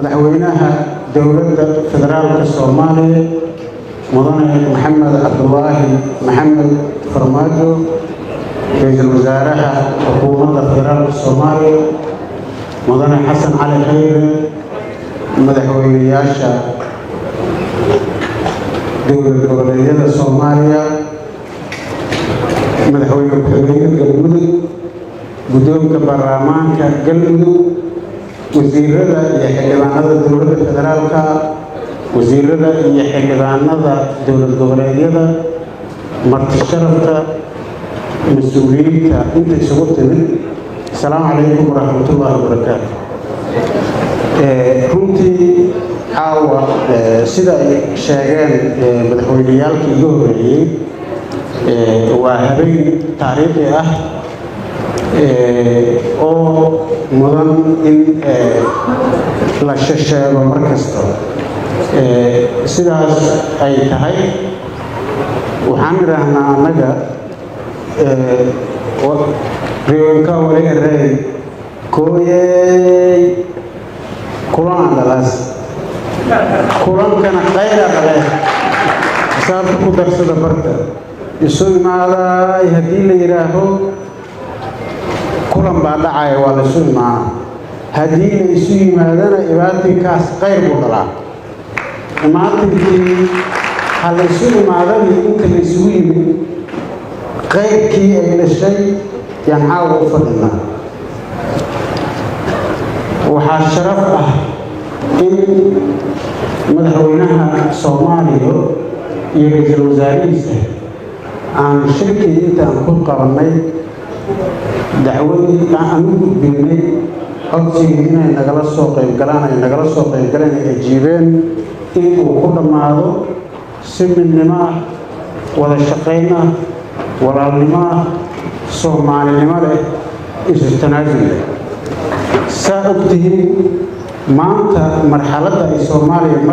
madaxweynaha dowladda federaalka Soomaaliya mudane Maxamed Cabdullaahi Maxamed Farmaajo ra'iisul wasaaraha xukuumadda federaalka Soomaaliya mudane Xasan Cali Khayre madaxweynayaasha dowlad goboleedyada Soomaaliya madaxweyne ku-xigeenka Galmudug guddoonka baarlamaanka Galmudug wasiirada iyo xildhibaanada dowladda federaalka wasiirada iyo xildhibaanada dowlad goboleedyada marti sharafta mas'uuliyiinta inta isugu timid assalaamu calaykum waraxmatullaahi wabarakaatu runtii caawa sida ay sheegeen madaxweyneyaalkii iga horreeyey waa habeen taariikhi ah oo mudan in la sheego mar kasta sidaas ay tahay waxaan idhaahnaa annaga riyooyinka wali erey kooyey kulan dhalaas kulankana khayra dhale xisaabta ku darsada barta isu imaaday haddii la yidhaaho kulan baa dhacaya waa la isu imaana haddii la isu yimaadana ibaatinkaas khayr buu dhalaa imaatinkii ha la isu imaadani inta la isugu yimid qaybkii ay dhashay yaan caawa u fadhinaa waxaa sharaf ah in madaxweynaha Soomaaliya iyo ra'iisul wasaarihiisa aan shirkii intaan ku qabannay dacwadii aan u gudbinay codsigii inay nagala soo qaybgalaan ay ajiibeen in uu ku dhammaado si midnimo ah wada shaqayn ah walaalnimo ah soomaalinimo leh isu tanaasul leh saa ogtihiin maanta marxaladda ay Soomaaliya